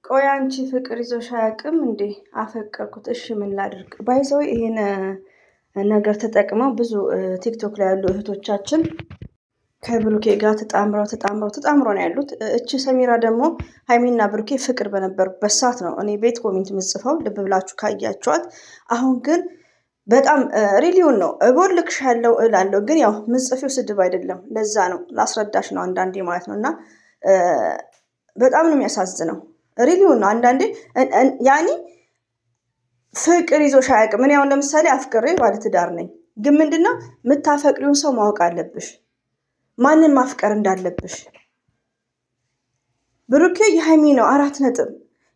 ቆይ አንቺ ፍቅር ይዞሽ አያውቅም እንዴ? አፈቀርኩት። እሺ ምን ላድርግ? ባይዘው ይሄን ነገር ተጠቅመው ብዙ ቲክቶክ ላይ ያሉ እህቶቻችን ከብሩኬ ጋር ተጣምረው ነው ያሉት። እቺ ሰሚራ ደግሞ ሀይሚና ብሩኬ ፍቅር በነበሩበት ሰዓት ነው እኔ ቤት ኮሜንት ምጽፈው ልብ ብላችሁ ካያችኋት። አሁን ግን በጣም ሪሊውን ነው እቦልክሻለሁ እላለሁ፣ ግን ያው ምጽፊው ስድብ አይደለም። ለዛ ነው ላስረዳሽ ነው አንዳንዴ ማለት ነው። እና በጣም ነው የሚያሳዝነው። ሪሊውን ነው አንዳንዴ ያኒ ፍቅር ይዞሽ አያውቅም። እኔ አሁን ለምሳሌ አፍቅሬ ባለትዳር ነኝ፣ ግን ምንድነው የምታፈቅሪውን ሰው ማወቅ አለብሽ፣ ማንን ማፍቀር እንዳለብሽ። ብሩኬ የሃይሚ ነው 4 ነጥብ።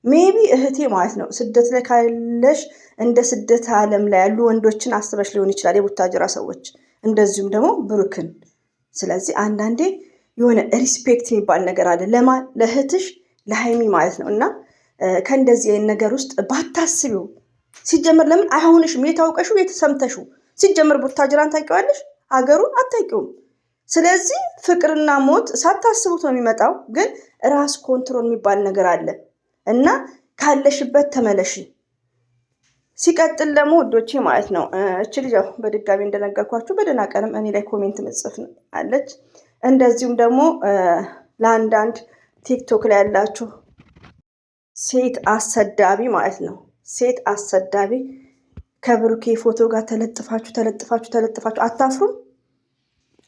ሜቢ እህቴ ማለት ነው ስደት ላይ ካለሽ እንደ ስደት ዓለም ላይ ያሉ ወንዶችን አስበሽ ሊሆን ይችላል፣ የቡታጅራ ሰዎች፣ እንደዚሁም ደግሞ ብሩክን። ስለዚህ አንዳንዴ የሆነ ሪስፔክት የሚባል ነገር አለ ለማን ለእህትሽ ለሃይሚ ማለት ነው። እና ከእንደዚህ አይነት ነገር ውስጥ ባታስቢው። ሲጀመር ለምን አይሆንሽም? የታውቀሽው የተሰምተሽው። ሲጀመር ቡታጅራን ታውቂዋለሽ፣ አገሩን አታውቂውም። ስለዚህ ፍቅርና ሞት ሳታስቡት ነው የሚመጣው። ግን ራስ ኮንትሮል የሚባል ነገር አለ እና ካለሽበት ተመለሽ። ሲቀጥል ደግሞ ውዶቼ ማለት ነው እች ልጅ በድጋሚ እንደነገርኳችሁ በደህና ቀንም እኔ ላይ ኮሜንት መጽፍ አለች። እንደዚሁም ደግሞ ለአንዳንድ ቲክቶክ ላይ ያላችሁ ሴት አሰዳቢ ማለት ነው፣ ሴት አሰዳቢ ከብሩኬ ፎቶ ጋር ተለጥፋችሁ አታፍሩም?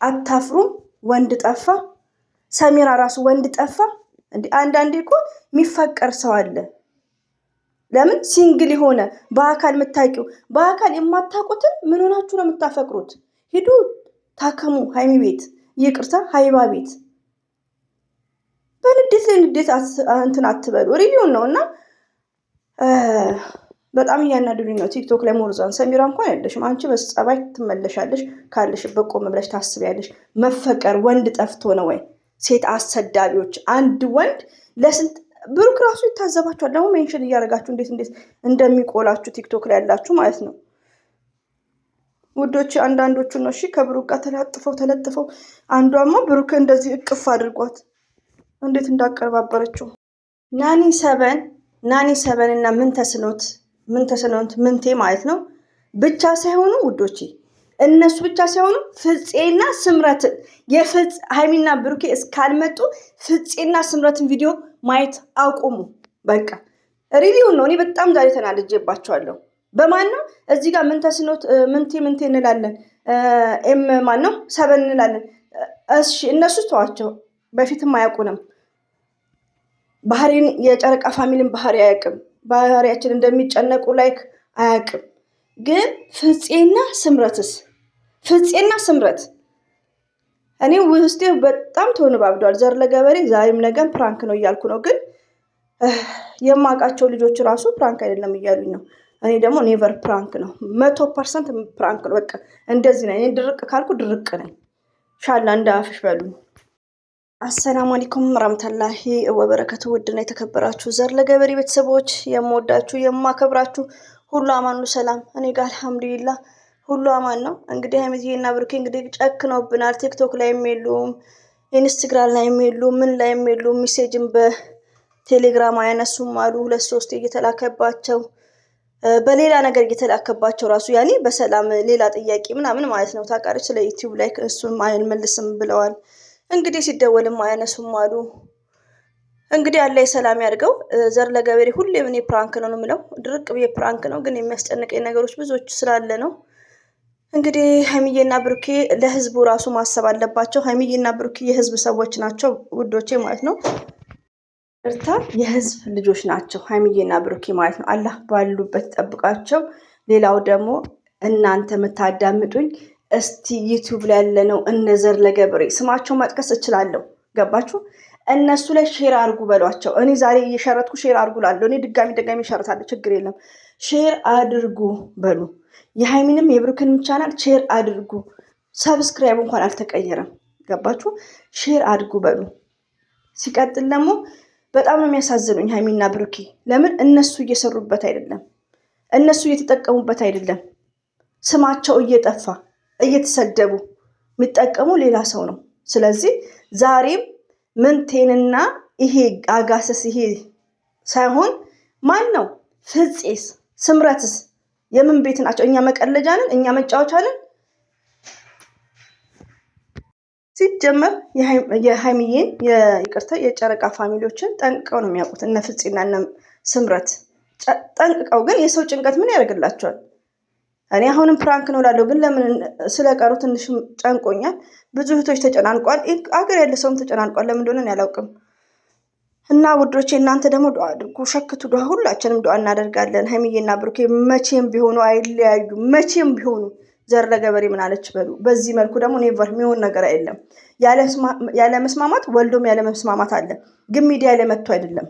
አታፍሩም? ወንድ ጠፋ። ሰሚራ ራሱ ወንድ ጠፋ። እንዴ አንዳንዴ እኮ የሚፈቀር ሰው አለ። ለምን ሲንግል የሆነ በአካል የምታውቂው በአካል የማታውቁትን ምን ሆናችሁ ነው የምታፈቅሩት? ሂዱ ታከሙ። ሃይሚ ቤት ይቅርታ ሀይባ ቤት በንዴት ላይ ንዴት እንትን አትበሉ። ሪቪውን ነው እና በጣም እያናደዱኝ ነው ቲክቶክ ላይ ሞርዛን። ሰሚራ እንኳን ያለሽም አንቺ በጸባይ ትመለሻለሽ፣ ካለሽበት ቆም ብለሽ ታስቢያለሽ። መፈቀር ወንድ ጠፍቶ ነው ወይ? ሴት አሰዳቢዎች። አንድ ወንድ ለስንት ብሩክ ራሱ ይታዘባችኋል። ደግሞ ሜንሽን እያደረጋችሁ እንዴት እንደሚቆላችሁ ቲክቶክ ላይ ያላችሁ ማለት ነው ውዶች። አንዳንዶቹ ነው እሺ ከብሩክ ጋር ተለጥፈው አንዷማ ብሩክ እንደዚህ እቅፍ አድርጓት እንዴት እንዳቀርባበረችው። ናኒ ሰበን እና ምን ተስኖት ምንቴ ማለት ነው ብቻ ሳይሆኑ ውዶቼ፣ እነሱ ብቻ ሳይሆኑ ፍፄና ስምረትን ሃይሚና ብሩኬ እስካልመጡ ፍፄና ስምረትን ቪዲዮ ማየት አቁሙ። በቃ ሪሊውን ነው። እኔ በጣም ዛሬ ተናድጄባቸዋለሁ። በማን ነው እዚህ ጋር ምን ተስኖት ምንቴ እንላለን፣ ማን ነው ሰበን እንላለን። እሺ እነሱ ተዋቸው፣ በፊትም አያውቁንም። ባህሪን የጨረቃ ፋሚሊን ባህሪ አያውቅም። ባህሪያችን እንደሚጨነቁ ላይክ አያውቅም። ግን ፍፄና ስምረት እኔ ውስጤ በጣም ተወንባብዷል። ዘር ለገበሬ ዛሬም ነገም ፕራንክ ነው እያልኩ ነው። ግን የማውቃቸው ልጆች ራሱ ፕራንክ አይደለም እያሉኝ ነው። እኔ ደግሞ ኔቨር ፕራንክ ነው፣ 100% ፕራንክ ነው። በቃ እንደዚህ ነው። እኔ ድርቅ ካልኩ ድርቅ ነኝ። ሻላ እንዳፍሽ በሉኝ። አሰላሙ አለይኩም ወራህመቱላሂ ወበረከቱ። ውድና የተከበራችሁ ዘር ለገበሬ ቤተሰቦች የምወዳችሁ የማከብራችሁ ሁሉ አማን ነው፣ ሰላም። እኔ ጋር አልሐምዱሊላህ ሁሉ አማን ነው። እንግዲህ ሀይሚዬና ብሩኬ እንግዲህ ጨክነውብናል። ቲክቶክ ላይ የሚሉም ኢንስታግራም ላይ የሚሉም ምን ላይ የሚሉም ሜሴጅን በቴሌግራም አያነሱም አሉ። 2-3 እየተላከባቸው በሌላ ነገር እየተላከባቸው ራሱ ያኔ በሰላም ሌላ ጥያቄ ምናምን ማለት ነው ታውቃለች። ስለ ዩቲዩብ ላይ እሱን አይመልስም ብለዋል። እንግዲህ ሲደወልም አያነሱም አሉ። እንግዲህ አላህ ሰላም ያድርገው። ዘር ለገበሬ ሁሌም እኔ ፕራንክ ነው የምለው፣ ድርቅ ብዬ ፕራንክ ነው። ግን የሚያስጨንቀኝ ነገሮች ብዙዎች ስላለ ነው። እንግዲህ ሀይሚዬና ብሩኬ ለህዝቡ ራሱ ማሰብ አለባቸው። ሀይሚዬና ብሩኬ የህዝብ ሰዎች ናቸው ውዶቼ ማለት ነው። እርታ የህዝብ ልጆች ናቸው ሀይሚዬና ብሩኬ ማለት ነው። አላህ ባሉበት ጠብቃቸው። ሌላው ደግሞ እናንተ የምታዳምጡኝ እስቲ ዩቲዩብ ላይ ያለነው እነ ዘር ለገበሬ ስማቸው መጥቀስ እችላለሁ። ገባችሁ? እነሱ ላይ ሼር አድርጉ በሏቸው። እኔ ዛሬ እየሸረትኩ ሼር አድርጉ ላለሁ። እኔ ድጋሚ እሸርታለሁ፣ ችግር የለም። ሼር አድርጉ በሉ። የሃይሚንም የብሩክንም ቻናል ሼር አድርጉ። ሰብስክራይብ እንኳን አልተቀየረም። ገባችሁ? ሼር አድርጉ በሉ። ሲቀጥል ደግሞ በጣም ነው የሚያሳዝኑኝ ሃይሚና ብሩኬ። ለምን እነሱ እየሰሩበት አይደለም፣ እነሱ እየተጠቀሙበት አይደለም። ስማቸው እየጠፋ እየተሰደቡ የሚጠቀሙ ሌላ ሰው ነው። ስለዚህ ዛሬም ምንቴንና ይሄ አጋሰስ ይሄ ሳይሆን ማን ነው? ፍፄስ ስምረትስ የምን ቤት ናቸው? እኛ መቀለጃ ነን? እኛ መጫወቻ ነን? ሲጀመር የሀይሚዬን ይቅርታ የጨረቃ ፋሚሊዎችን ጠንቅቀው ነው የሚያውቁት። እነ ፍፄና እነ ስምረት ጠንቅቀው። ግን የሰው ጭንቀት ምን ያደርግላቸዋል? እኔ አሁንም ፕራንክ ነው ላለው፣ ግን ለምን ስለቀሩ ትንሽ ጨንቆኛል። ብዙ እህቶች ተጨናንቋል። አገር ያለ ሰውም ተጨናንቋል። ለምን እንደሆነ ያላውቅም። እና ውዶቼ እናንተ ደግሞ ዱዓ አድርጉ፣ ሸክቱ ዱዓ። ሁላችንም ዱዓ እናደርጋለን። ሀይሚዬና ብሩኬ መቼም ቢሆኑ አይለያዩ። መቼም ቢሆኑ ዘር ለገበሬ ምን አለች በሉ። በዚህ መልኩ ደግሞ ኔቨር የሚሆን ነገር አይደለም። ያለ መስማማት ወልዶም ያለ መስማማት አለ። ግን ሚዲያ ላይ መጥቶ አይደለም።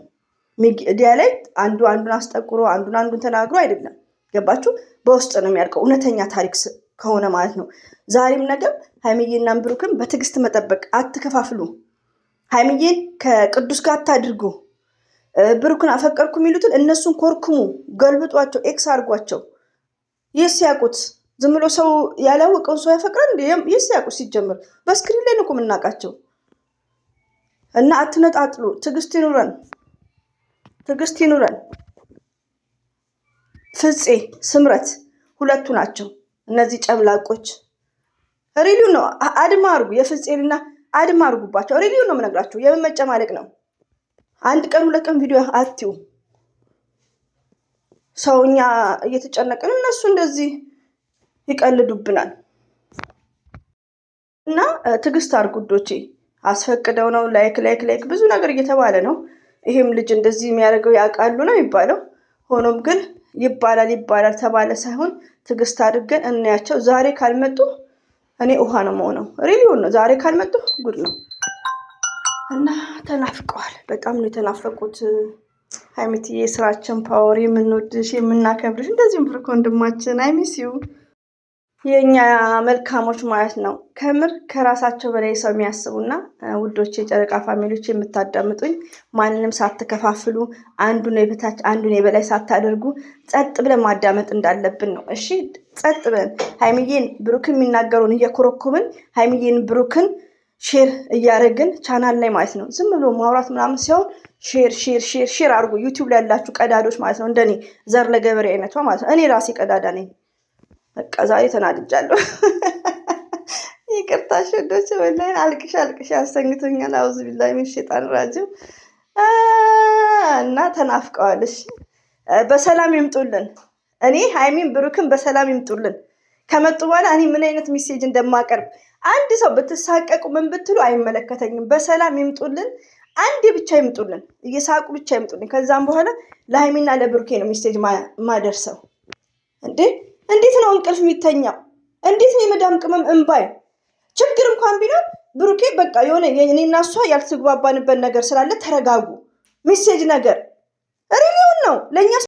ሚዲያ ላይ አንዱን አስጠቁሮ አንዱን ተናግሮ አይደለም። ገባችሁ? በውስጥ ነው የሚያልቀው፣ እውነተኛ ታሪክ ከሆነ ማለት ነው። ዛሬም ነገም ሀይሚዬና ብሩክን በትዕግስት መጠበቅ፣ አትከፋፍሉ። ሀይሚዬን ከቅዱስ ጋር አታድርጉ። ብሩክን አፈቀርኩ የሚሉትን እነሱን ኮርክሙ፣ ገልብጧቸው፣ ኤክስ አድርጓቸው። ይህ ሲያውቁት ዝም ብሎ ሰው ያላወቀውን ሰው ያፈቅራል እንዴ? ይህ ሲያውቁት ሲጀምር በስክሪን ላይ ነው የምናውቃቸው። እና አትነጣጥሉ። ትዕግስት ይኑረን፣ ትዕግስት ይኑረን። ፍፄ ስምረት ሁለቱ ናቸው እነዚህ ጨምላቆች። ሪሊው ነው አድማ አድርጉ። የፍፄንና አድማ አድርጉባቸው። ሪሊው ነው የምነግራችሁ። የምን መጨማለቅ ነው? አንድ ቀን 2 ቀን ቪዲዮ አትዩ። ሰውኛ እየተጨነቅን እነሱ እንደዚህ ይቀልዱብናል። እና ትዕግስት አድርጉ ዶቼ። አስፈቅደው ነው ላይክ ብዙ ነገር እየተባለ ነው። ይሄም ልጅ እንደዚህ የሚያደርገው ያውቃሉ ነው የሚባለው። ሆኖም ግን ይባላል ተባለ ሳይሆን ትዕግስት አድርገን እናያቸው። ዛሬ ካልመጡ እኔ ውሃ ነው የምሆነው። ሪሊውን ነው። ዛሬ ካልመጡ ጉድ ነው። እና ተናፍቀዋል። በጣም ነው የተናፈቁት። ሀይሚትዬ ስራችን ፓወር፣ የምንወድሽ የምናከብርሽ፣ እንደዚህም ብሩክ ወንድማችን አይሚስዩ የእኛ መልካሞች ማለት ነው። ከምር ከራሳቸው በላይ ሰው የሚያስቡና ውዶች፣ የጨረቃ ፋሚሊዎች የምታዳምጡኝ ማንንም ሳትከፋፍሉ አንዱን የበታች አንዱን የበላይ ሳታደርጉ ጸጥ ብለን ማዳመጥ እንዳለብን ነው። እሺ ጸጥ ብለን ሀይሚዬን ብሩክን የሚናገሩን እየኮረኮምን ሀይሚዬን ብሩክን ሼር እያደረግን ቻናል ላይ ማለት ነው። ዝም ብሎ ማውራት ምናምን ሲሆን ሼር አድርጉ። ዩቲዩብ ላይ ያላችሁ ቀዳዶች ማለት ነው። እንደኔ ዘር ለገበሬ አይነቷ ማለት ነው። እኔ ራሴ ቀዳዳ ነኝ። በቃ ዛሬ ተናድጃለሁ። ይቅርታ ሸዶች፣ ወላሂ አልቅሽ አሰኝቶኛል። አውዝ ቢላሂ ሚን ሸይጣን ራጂም። እና ተናፍቀዋል። እሺ በሰላም ይምጡልን። እኔ ሀይሚን ብሩክን በሰላም ይምጡልን። ከመጡ በኋላ እኔ ምን አይነት ሜሴጅ እንደማቀርብ አንድ ሰው ብትሳቀቁ ምን ብትሉ አይመለከተኝም። በሰላም ይምጡልን። አንዴ ብቻ ይምጡልን፣ እየሳቁ ብቻ ይምጡልን። ከዛም በኋላ ለሀይሚና ለብሩኬ ነው ሜሴጅ ማደርሰው። እንዴት ነው እንቅልፍ የሚተኛው? እንዴት ነው የመዳም ቅመም እንባይ? ችግር እንኳን ቢኖር ብሩኬ በቃ የሆነ እኔና እሷ ያልተግባባንበት ነገር ስላለ ተረጋጉ። ሜሴጅ ነገር ሪሊውን ነው ለእኛ